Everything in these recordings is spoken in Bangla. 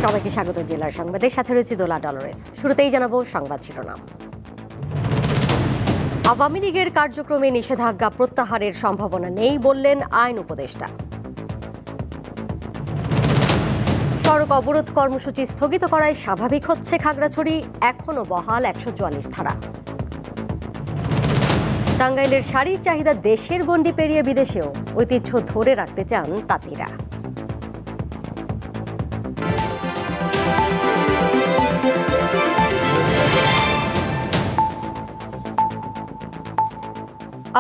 সবাইকে স্বাগত জেলার সংবাদের সাথে রয়েছে দোলা ডলরেস। শুরুতেই জানাবো সংবাদ শিরোনাম। আওয়ামী লীগের কার্যক্রমে নিষেধাজ্ঞা প্রত্যাহারের সম্ভাবনা নেই বললেন আইন উপদেষ্টা। সড়ক অবরোধ কর্মসূচি স্থগিত করায় স্বাভাবিক হচ্ছে খাগড়াছড়ি, এখনো বহাল ১৪৪ ধারা। টাঙ্গাইলের শাড়ির চাহিদা দেশের গণ্ডি পেরিয়ে বিদেশেও, ঐতিহ্য ধরে রাখতে চান তাঁতিরা।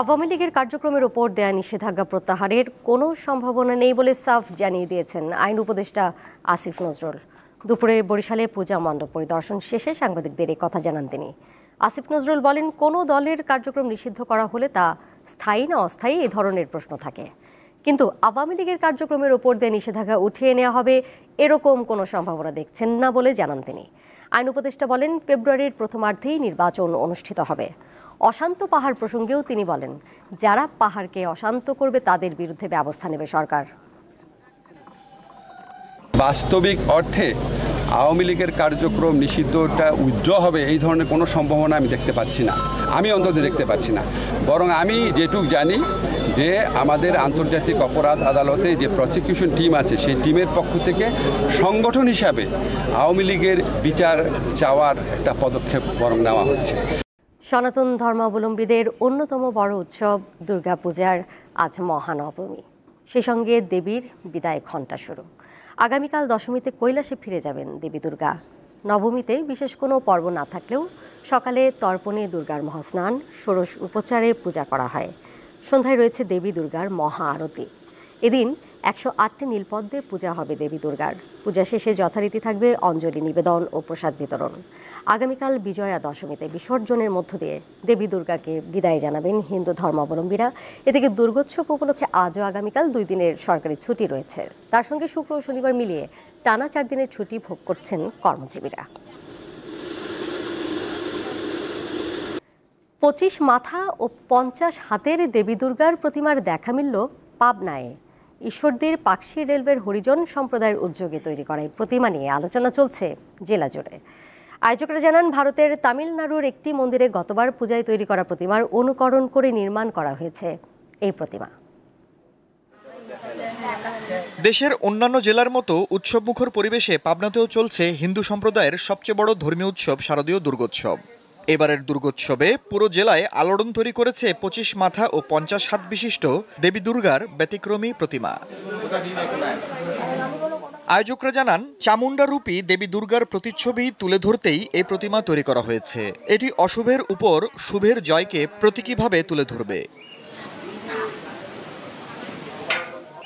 আওয়ামী লীগের কার্যক্রমের ওপর দেয়া নিষেধাজ্ঞা প্রত্যাহারের কোনো সম্ভাবনা নেই বলে সাফ জানিয়ে দিয়েছেন আইন উপদেষ্টা আসিফ নজরুল। দুপুরে বরিশালে পূজা মণ্ডপ পরিদর্শন শেষে সাংবাদিকদের এই কথা জানান তিনি। আসিফ নজরুল বলেন, কোনো দলের কার্যক্রম নিষিদ্ধ করা হলে তা স্থায়ী না অস্থায়ী এই ধরনের প্রশ্ন থাকে, কিন্তু আওয়ামী লীগের কার্যক্রমের ওপর দিয়ে নিষেধাজ্ঞা উঠিয়ে নেওয়া হবে এরকম কোনো সম্ভাবনা দেখছেন না বলে জানান তিনি। আইন উপদেষ্টা বলেন, ফেব্রুয়ারির প্রথমার্ধেই নির্বাচন অনুষ্ঠিত হবে। অশান্ত পাহাড় প্রসঙ্গেও তিনি বলেন, যারা পাহাড়কে অশান্ত করবে তাদের বিরুদ্ধে ব্যবস্থা নেবে সরকার। বাস্তবিক অর্থে আওয়ামী লীগের কার্যক্রম নিষিদ্ধটা উজ্জ্বল হবে এই ধরনের কোনো সম্ভাবনা আমি দেখতে পাচ্ছি না, আমি অন্তত দেখতে পাচ্ছি না। বরং আমি যেটুক জানি যে আমাদের আন্তর্জাতিক অপরাধ আদালতে যে প্রসিকিউশন টিম আছে সেই টিমের পক্ষ থেকে সংগঠন হিসাবে আওয়ামী লীগের বিচার চাওয়ার একটা পদক্ষেপ বরং নেওয়া হচ্ছে। সনাতন ধর্মাবলম্বীদের অন্যতম বড় উৎসব দুর্গাপূজার আজ মহানবমী, সেই সঙ্গে দেবীর বিদায় ঘণ্টা শুরু। আগামীকাল দশমীতে কৈলাসে ফিরে যাবেন দেবী দুর্গা। নবমীতে বিশেষ কোনো পর্ব না থাকলেও সকালে তর্পণে দুর্গার মহাস্নান, ষোড়শ উপচারে পূজা করা হয়। সন্ধ্যায় রয়েছে দেবী দুর্গার মহা আরতি। এদিন ১০৮টি নীলপদ্মে পূজা হবে দেবী দুর্গার। পূজা শেষে যথারীতি থাকবে অঞ্জলি নিবেদন ও প্রসাদ বিতরণ। আগামীকাল বিজয়া দশমীতে বিসর্জনের মধ্য দিয়ে দেবী দুর্গাকে বিদায় জানাবেন হিন্দু ধর্মাবলম্বীরা। এদিকে দুর্গোৎসব উপলক্ষে আজও আগামীকাল 2 দিনের সরকারি ছুটি রয়েছে। তার সঙ্গে শুক্র ও শনিবার মিলিয়ে টানা 4 দিনের ছুটি ভোগ করছেন কর্মজীবীরা। 25 মাথা ও 50 হাতের দেবী দুর্গার প্রতিমার দেখা মিলল পাবনায়। ঈশ্বরদীর পাকশি রেলওয়ের হরিজন সম্প্রদায়ের উদ্যোগে তৈরি করা এই প্রতিমা নিয়ে আলোচনা চলছে জেলা জুড়ে। আয়োজকরা জানান, ভারতের তামিলনাড়ুর একটি মন্দিরে গতবার পূজায় তৈরি করা প্রতিমার অনুকরণ করে নির্মাণ করা হয়েছে এই প্রতিমা। দেশের অন্যান্য জেলার মতো উৎসবমুখর পরিবেশে পাবনাতেও চলছে হিন্দু সম্প্রদায়ের সবচেয়ে বড় ধর্মীয় উৎসব শারদীয় দুর্গোৎসব। এবারের দুর্গোৎসবে পুরো জেলায় আলোড়ন তৈরি করেছে 25 মাথা ও 50 হাত বিশিষ্ট দেবী দুর্গার ব্যতিক্রমী প্রতিমা। আয়োজকরা জানান, চামুণ্ডারূপী দেবী দুর্গার প্রতিচ্ছবি তুলে ধরতেই এই প্রতিমা তৈরি করা হয়েছে। এটি অশুভের উপর শুভের জয়কে প্রতীকীভাবে তুলে ধরবে।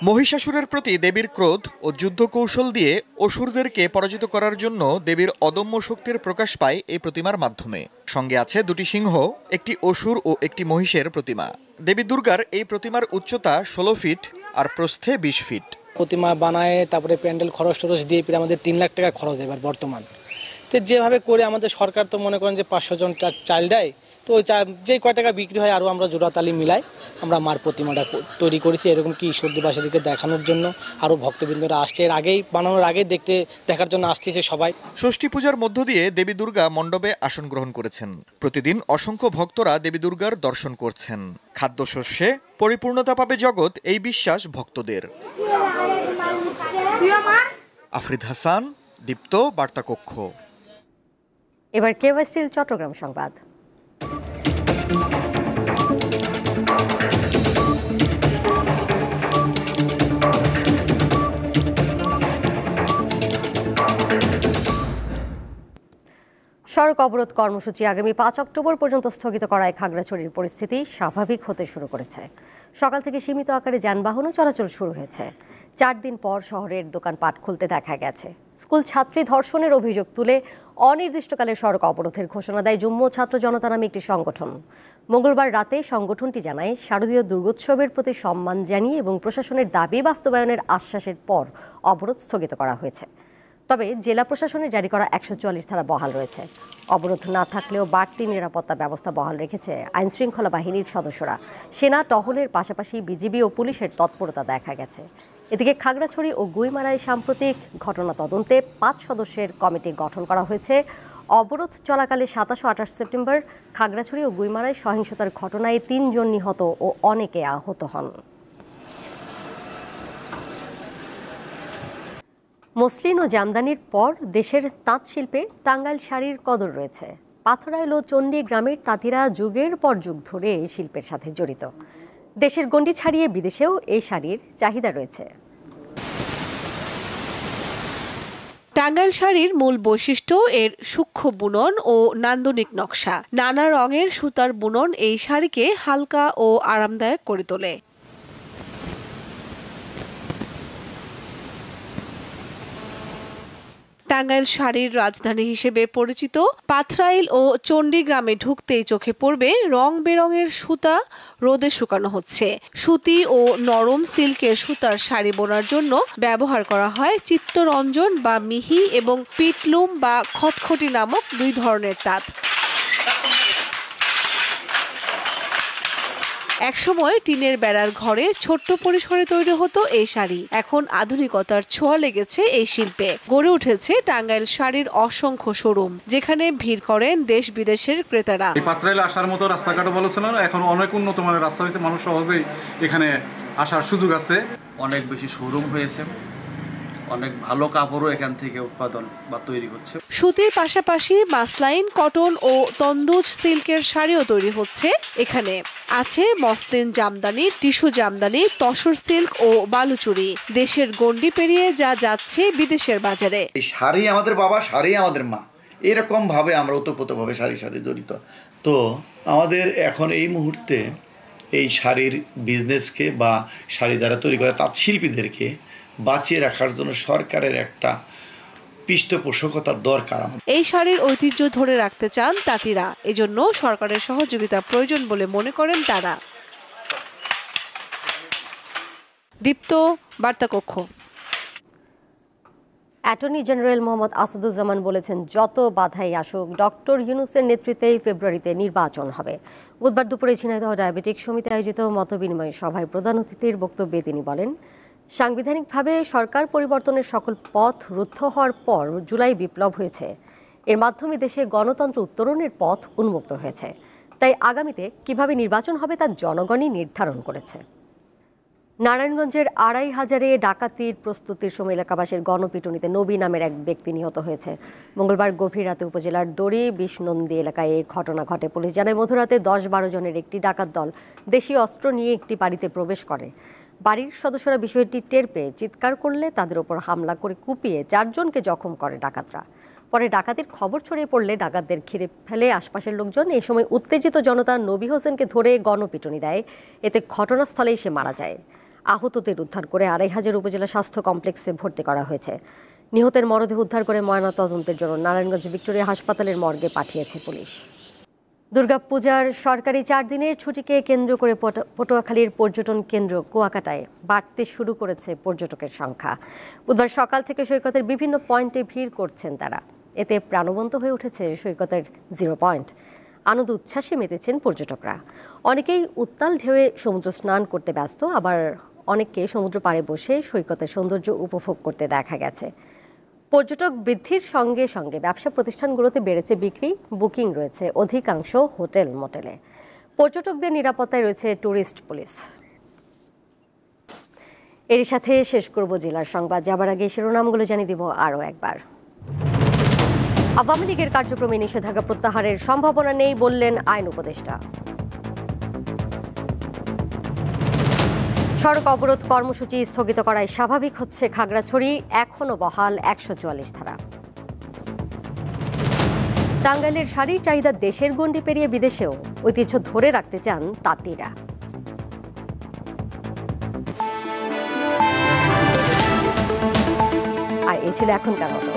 মহিষাসুরের প্রতি দেবীর ক্রোধ ও যুদ্ধ কৌশল দিয়ে অসুরদেরকে পরাজিত করার জন্য দেবীর অদম্য শক্তির প্রকাশ পায় এই প্রতিমার মাধ্যমে। সঙ্গে আছে 2টি সিংহ, একটি অসুর ও একটি মহিষের প্রতিমা। দেবী দুর্গার এই প্রতিমার উচ্চতা 16 ফিট আর প্রস্থে 20 ফিট। প্রতিমা বানায় তারপরে প্যান্ডেল খরচ টরচ দিয়ে প্রায় আমাদের 3 লাখ টাকা খরচ এবার বর্তমান। তো যেভাবে করে আমাদের সরকার তো মনে করেন যে 500 জন চাল দেয়, তো ওই যে কয় টাকা বিক্রি হয় আরও আমরা জোড়াতালি মিলাই আমরা মার প্রতিমাটা তৈরি করেছি। এরকম কি ঈশ্বরদীবাসীদেরকে দেখানোর জন্য আরও ভক্তবৃন্দরা আসছে, এর আগেই বানানোর আগে দেখার জন্য আসতেছে সবাই। ষষ্ঠী পূজার মধ্য দিয়ে দেবী দুর্গা মণ্ডপে আসন গ্রহণ করেছেন। প্রতিদিন অসংখ্য ভক্তরা দেবী দুর্গার দর্শন করছেন। খাদ্যশস্যে পরিপূর্ণতা পাবে জগৎ, এই বিশ্বাস ভক্তদের। আফরিদ হাসান, দীপ্ত বার্তা কক্ষ। এবার কেওয়াই স্টিল চট্টগ্রাম সংবাদ। সড়ক অবরোধ কর্মসূচি আগামী 5 অক্টোবর পর্যন্ত স্থগিত করায় খাগড়াছড়ির পরিস্থিতি স্বাভাবিক হতে শুরু করেছে। সকাল থেকে সীমিত আকারে যানবাহনও চলাচল শুরু হয়েছে। 4 দিন পর শহরের দোকানপাট খুলতে দেখা গেছে। স্কুল ছাত্রী ধর্ষণের অভিযোগ তুলে অনির্দিষ্টকালের সড়ক অবরোধের ঘোষণা দেয় যুগ্ম ছাত্র জনতা নামে একটি সংগঠন। মঙ্গলবার রাতে সংগঠনটি জানায়, শারদীয় দুর্গোৎসবের প্রতি সম্মান জানিয়ে এবং প্রশাসনের দাবি বাস্তবায়নের আশ্বাসের পর অবরোধ স্থগিত করা হয়েছে। তবে জেলা প্রশাসনের জারি করা 144 ধারা বহাল রয়েছে। অবরোধ না থাকলেও বাড়তি নিরাপত্তা ব্যবস্থা বহাল রেখেছে আইনশৃঙ্খলা বাহিনীর সদস্যরা। সেনা টহলের পাশাপাশি বিজিবি ও পুলিশের তৎপরতা দেখা গেছে। এদিকে খাগড়াছড়ি ও গুইমারায় সাম্প্রতিক ঘটনা তদন্তে ৫ সদস্যের কমিটি গঠন করা হয়েছে। অবরোধ চলাকালে ২৭ ও ২৮ সেপ্টেম্বর খাগড়াছড়ি ও গুইমারায় সহিংসতার ঘটনায় ৩ জন নিহত ও অনেকে আহত হন। মসলিন ও জামদানির পর দেশের তাঁত শিল্পে টাঙ্গাইল শাড়ির কদর রয়েছে। পাথরাইল ও চণ্ডী গ্রামের তাঁতিরা যুগের পর যুগ ধরে এই শিল্পের সাথে জড়িত। দেশের গণ্ডি ছাড়িয়ে বিদেশেও এই শাড়ির চাহিদা রয়েছে। টাঙ্গাইল শাড়ির মূল বৈশিষ্ট্য এর সূক্ষ্ম বুনন ও নান্দনিক নকশা। নানা রঙের সুতার বুনন এই শাড়িকে হালকা ও আরামদায়ক করে তোলে। টাঙ্গাইল শাড়ির রাজধানী হিসেবে পরিচিত পাথরাইল ও চণ্ডীগ্রামে ঢুকতেই চোখে পড়বে রং বেরঙের সুতা রোদে শুকানো হচ্ছে। সুতি ও নরম সিল্কের সুতার শাড়ি বোনার জন্য ব্যবহার করা হয় চিত্তরঞ্জন বা মিহি এবং পিটলুম বা খটখটি নামক 2 ধরনের তাঁত। একসময় টিনের বেড়ার ঘরে ছোট্ট পরিসরে তৈরি হতো এই শাড়ি। এখন আধুনিকতার ছোঁয়া লেগেছে এই শিল্পে। গড়ে উঠেছে টাঙ্গাইল শাড়ির অসংখ্য শোরুম, যেখানে ভিড় করেন দেশ বিদেশের ক্রেতারা। এই পাথরাইলে আসার মতো রাস্তাঘাটও ভালো ছিল না, এখন অনেক উন্নত মানের রাস্তা হয়েছে, মানুষ সহজেই এখানে আসার সুযোগ আছে। অনেক বেশি শোরুম হয়েছে, অনেক ভালো কাপড়ও এখান থেকে উৎপাদন বা তৈরি হচ্ছে। সুতির পাশাপাশি মাসলাইন, কটন ও তন্দুজ সিল্কের শাড়িও তৈরি হচ্ছে এখানে। আছে muslin Jamdani, tissue Jamdani, Tussar silk ও বালুচুরি। দেশের গণ্ডি পেরিয়ে যা যাচ্ছে বিদেশের বাজারে। এই শাড়ি আমাদের বাবা, শাড়ি আমাদের মা, এরকম ভাবে আমরা ওতপ্রোতভাবে শাড়ির সাথে জড়িত। তো আমাদের এখন এই মুহূর্তে এই শাড়ির বিজনেসকে বা শাড়ি যারা তৈরি করে তাঁত শিল্পীদেরকে বাঁচিয়ে রাখার জন্য সরকারের একটা পৃষ্ঠপোষকতার দরকার। এই শাড়ির ঐতিহ্য ধরে রাখতে চান তাঁতিরা, এজন্য সরকারের সহযোগিতা প্রয়োজন বলে মনে করেন তারা। দীপ্ত, বার্তাকক্ষ। অ্যাটর্নি জেনারেল মোহাম্মদ আসাদুজ্জামান বলেছেন, যত বাধাই আসুক ডক্টর ইউনূসের নেতৃত্বেই ফেব্রুয়ারিতে নির্বাচন হবে। বুধবার দুপুরে ঝিনাইদহ ডায়াবেটিক সমিতি আয়োজিত মতবিনিময় সভায় প্রধান অতিথির বক্তব্যে তিনি বলেন, সাংবিধানিকভাবে সরকার পরিবর্তনের সকল পথ রুদ্ধ হওয়ার পর জুলাই বিপ্লব হয়েছে। এর মাধ্যমে দেশে গণতন্ত্র উত্তরণের পথ উন্মুক্ত হয়েছে। তাই আগামীতে কিভাবে নির্বাচন হবে তা জনগণই নির্ধারণ করেছে। নারায়ণগঞ্জের ২৫০০ ডাকাতির প্রস্তুতির সময় এলাকাবাসীর গণপিটুনিতে নবী নামের এক ব্যক্তি নিহত হয়েছে। মঙ্গলবার গভীর রাতে উপজেলার দড়ি বিষ্ণন্দী এলাকায় এই ঘটনা ঘটে। পুলিশ জানায়, মধ্যরাতে ১০-১২ জনের একটি ডাকাত দল দেশীয় অস্ত্র নিয়ে একটি বাড়িতে প্রবেশ করে। বাড়ির সদস্যরা বিষয়টি টের পেয়ে চিৎকার করলে তাদের ওপর হামলা করে কুপিয়ে ৪ জনকে জখম করে ডাকাতরা। পরে ডাকাতির খবর ছড়িয়ে পড়লে ডাকাতদের ঘিরে ফেলে আশপাশের লোকজন। এই সময় উত্তেজিত জনতা নবী হোসেনকে ধরে গণপিটুনি দেয়। এতে ঘটনাস্থলেই সে মারা যায়। আহতদের উদ্ধার করে ২৫০০ উপজেলা স্বাস্থ্য কমপ্লেক্সে ভর্তি করা হয়েছে। নিহতের মরদেহ উদ্ধার করে ময়নাতদন্তের জন্য নারায়ণগঞ্জ ভিক্টোরিয়া হাসপাতালের মর্গে পাঠিয়েছে পুলিশ। দুর্গাপূজার সরকারি 4 দিনের ছুটিকে কেন্দ্র করে পটুয়াখালীর পর্যটন কেন্দ্র কুয়াকাটায় বাড়তে শুরু করেছে পর্যটকের সংখ্যা। বুধবার সকাল থেকে সৈকতের বিভিন্ন পয়েন্টে ভিড় করছেন তারা। এতে প্রাণবন্ত হয়ে উঠেছে সৈকতের 0 পয়েন্ট। আনন্দ উচ্ছ্বাসে মেতেছেন পর্যটকরা। অনেকেই উত্তাল ঢেউয়ে সমুদ্র স্নান করতে ব্যস্ত, আবার অনেককে সমুদ্র পাড়ে বসে সৈকতের সৌন্দর্য উপভোগ করতে দেখা গেছে। পর্যটক বৃদ্ধির সঙ্গে সঙ্গে ব্যবসা প্রতিষ্ঠানগুলোতে বেড়েছে বিক্রি, বুকিং রয়েছে অধিকাংশ হোটেল মোটেলে। পর্যটকদের নিরাপত্তায় রয়েছে ট্যুরিস্ট পুলিশ। এরই সাথে শেষ করব জেলার সংবাদ। যাবার আগে শিরোনামগুলো জানিয়ে দিব আরও একবার। আওয়ামী লীগের কার্যক্রমে নিষেধাজ্ঞা প্রত্যাহারের সম্ভাবনা নেই বললেন আইন উপদেষ্টা। সড়ক অবরোধ কর্মসূচি স্থগিত করায় স্বাভাবিক হচ্ছে খাগড়াছড়ি, এখনও বহাল ১৪৪ ধারা। টাঙ্গাইলের শাড়ির চাহিদা দেশের গণ্ডি পেরিয়ে বিদেশেও, ঐতিহ্য ধরে রাখতে চান তাঁতিরা। আর এ ছিল এখনকার মতো।